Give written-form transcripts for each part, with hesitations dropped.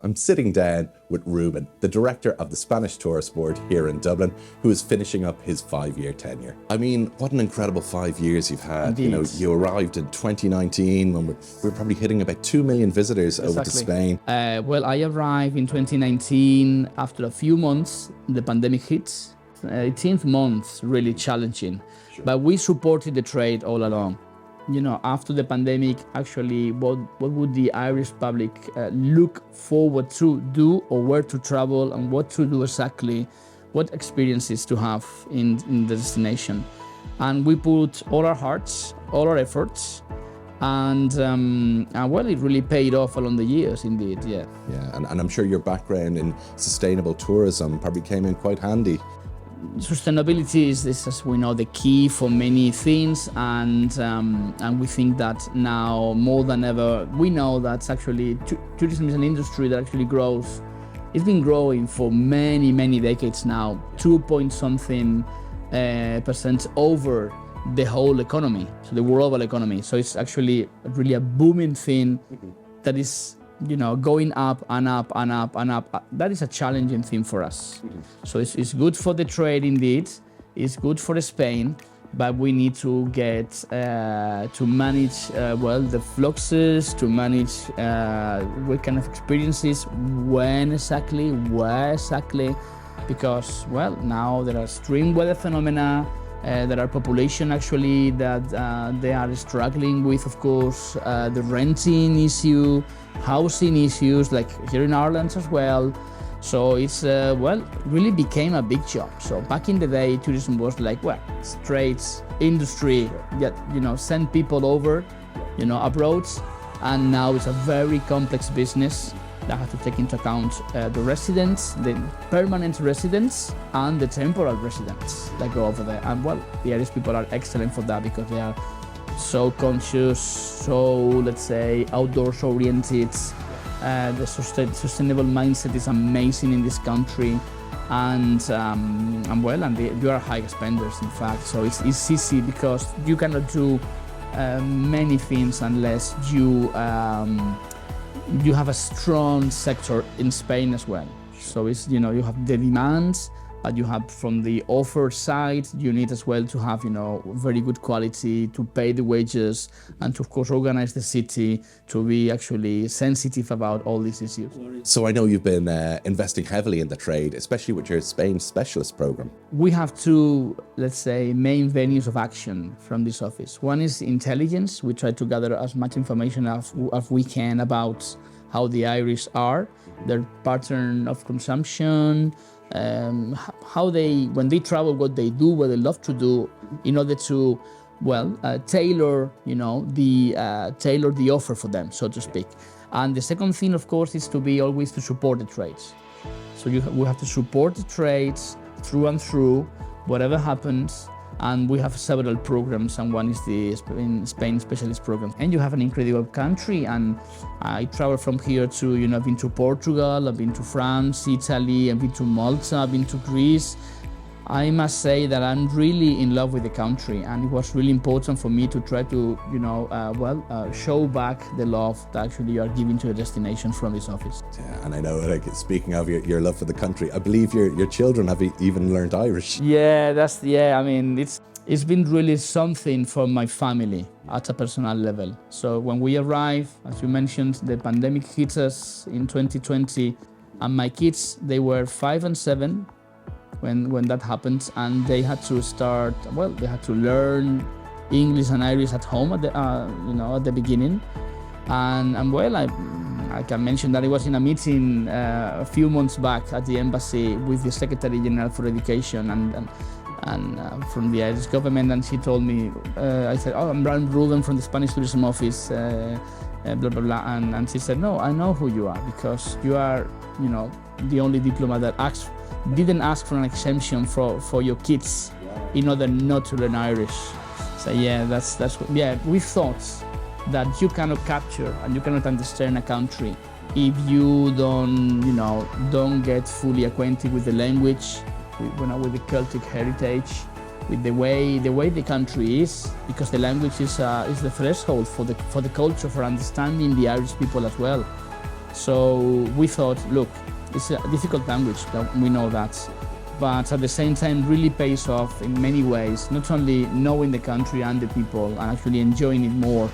I'm sitting down with Rubén, the director of the Spanish Tourist Board here in Dublin, who is finishing up his 5-year tenure. I mean, what an incredible 5 years you've had. Indeed. You know, you arrived in 2019 when we were probably hitting about 2 million visitors over to Spain. Well, I arrived in 2019 after a few months, the pandemic hit. 18th month, really challenging, but we supported the trade all along. You know, after the pandemic, actually, what would the Irish public look forward to do, or where to travel, and what to do exactly, what experiences to have in the destination. And we put all our hearts, all our efforts, and well, it really paid off along the years, indeed, yeah. Yeah, and I'm sure your background in sustainable tourism probably came in quite handy. Sustainability is, as we know, the key for many things, and we think that now more than ever, we know that actually tourism is an industry that actually grows. It's been growing for many decades now, 2-point-something% over the whole economy, so the global economy. So it's actually really a booming thing that is, you know, going up and up and up and up. That is a challenging thing for us. So it's good for the trade indeed, it's good for Spain, but we need to get to manage well the fluxes, to manage what kind of experiences, when exactly, where exactly, because well, now there are extreme weather phenomena. There are population actually that they are struggling with, of course, the renting issue, housing issues, like here in Ireland as well. So it's, well, really became a big job. So back in the day, tourism was like, well, straight industry that, you know, send people over, you know, abroad. And now it's a very complex business that have to take into account the residents, the permanent residents, and the temporal residents that go over there. And well, the Irish people are excellent for that because they are so conscious, so, let's say, outdoors oriented. The sustainable mindset is amazing in this country, and well, and you are high spenders, in fact. So it's easy because you cannot do many things unless you have a strong sector in Spain as well. So it's, you know, you have the demands, but you have from the offer side, you need as well to have, you know, very good quality, to pay the wages, and to, of course, organize the city to be actually sensitive about all these issues. So I know you've been investing heavily in the trade, especially with your Spain specialist program. We have two, let's say, main venues of action from this office. One is intelligence. We try to gather as much information as we can about how the Irish are, their pattern of consumption, how they, when they travel, what they do, what they love to do, in order to, well, tailor, you know, tailor the offer for them, so to speak. And the second thing, of course, is to be always to support the trades. So we have to support the trades through and through, whatever happens. And we have several programs, and one is the Spain Specialist Program. And you have an incredible country, and I travel from here to, you know, I've been to Portugal, I've been to France, Italy, I've been to Malta, I've been to Greece. I must say that I'm really in love with the country, and it was really important for me to try to, you know, show back the love that actually you are giving to a destination from this office. Yeah, and I know, like, speaking of your love for the country, I believe your children have even learned Irish. Yeah, I mean, it's been really something for my family at a personal level. So when we arrived, as you mentioned, the pandemic hit us in 2020, and my kids, they were 5 and 7. When that happened, and they had to start, well, they had to learn English and Irish at home at the, you know, at the beginning. And well, I can mention that I was in a meeting a few months back at the embassy with the Secretary General for Education and from the Irish government, and she told me, I said, oh, I'm Rubén from the Spanish Tourism Office, blah, blah, blah. And she said, no, I know who you are, because you are, you know, the only diplomat that didn't ask for an exemption for your kids in order not to learn Irish. So yeah, that's what, yeah, we thought that you cannot capture and you cannot understand a country if you don't get fully acquainted with the language, with the Celtic heritage, with the way the country is, because the language is the threshold for the culture, for understanding the Irish people as well. So we thought, look, it's a difficult language, we know that, but at the same time really pays off in many ways, not only knowing the country and the people and actually enjoying it more,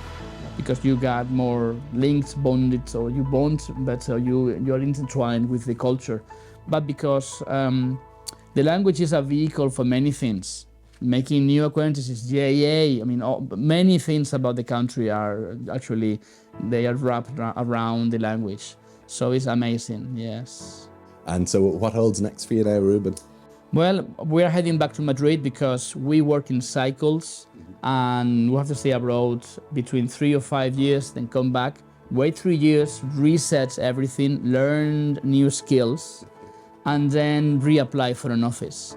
because you got more linked, bonded, or you bond better, you're intertwined with the culture, but because the language is a vehicle for many things, making new acquaintances, I mean, many things about the country are actually, they are wrapped around the language. So it's amazing, yes. And so what holds next for you now, Rubén? Well, we're heading back to Madrid because we work in cycles and we have to stay abroad between 3 or 5 years, then come back, wait 3 years, reset everything, learn new skills, and then reapply for an office.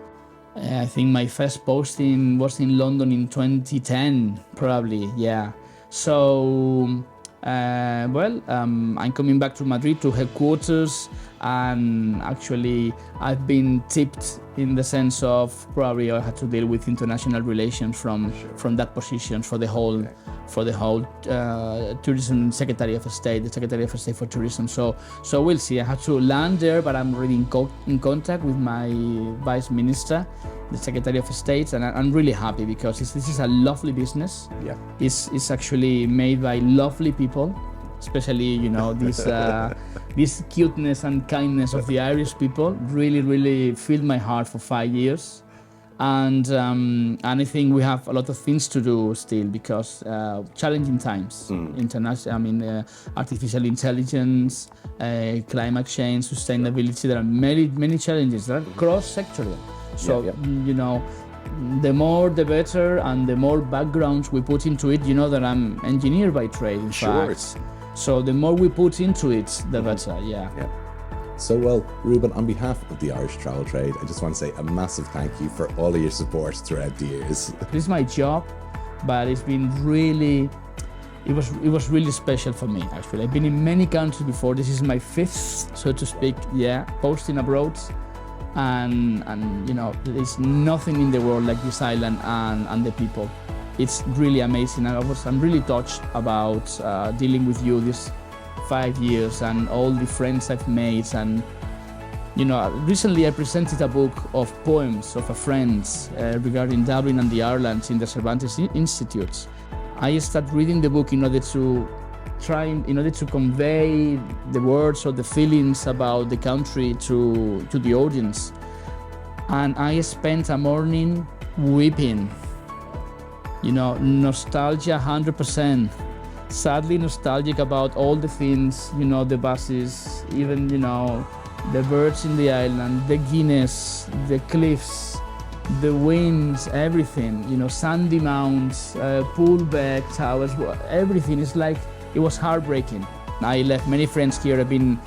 I think my first posting was in London in 2010, probably, yeah. So, I'm coming back to Madrid to headquarters, and actually I've been tipped in the sense of probably I had to deal with international relations from that position for the whole tourism secretary of state, the secretary of state for tourism. So we'll see. I had to land there, but I'm already in contact with my vice minister, the secretary of state, and I'm really happy because this is a lovely business. Yeah, it's actually made by lovely people, especially this cuteness and kindness of the Irish people really filled my heart for 5 years. And I think we have a lot of things to do still because challenging times, international, artificial intelligence, climate change, sustainability. There are many challenges that are cross-sectorial. So the more the better, and the more backgrounds we put into it. You know that I'm engineer by trade, in fact. So the more we put into it, the better. Yeah. So, well, Rubén, on behalf of the Irish travel trade, I just want to say a massive thank you for all of your support throughout the years. This is my job, but it's been really, it was really special for me, actually. I've been in many countries before. This is my 5th, so to speak, posting abroad. And there's nothing in the world like this island and the people. It's really amazing. I'm really touched about dealing with you this 5 years and all the friends I've made. And recently I presented a book of poems of a friend regarding Dublin and the Ireland in the Cervantes Institute. I started reading the book in order to convey the words or the feelings about the country to the audience. And I spent a morning weeping. Nostalgia 100%. Sadly nostalgic about all the things, the buses, even, the birds in the island, the Guinness, the cliffs, the winds, everything, sandy mounds, pool back towers, everything. It's like, it was heartbreaking. I left many friends here. I've been,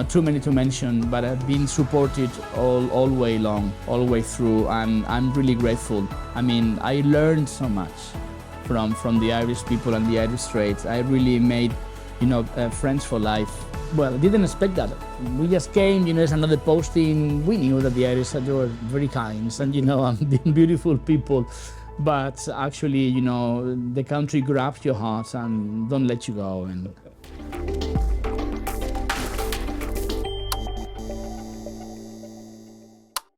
too many to mention, but I've been supported all way long, all the way through, and I'm really grateful. I mean, I learned so much from the Irish people and the Irish trade. I really made, friends for life. Well, I didn't expect that. We just came, it's another posting. We knew that the Irish were very kind and, beautiful people. But actually, the country grabs your heart and don't let you go. And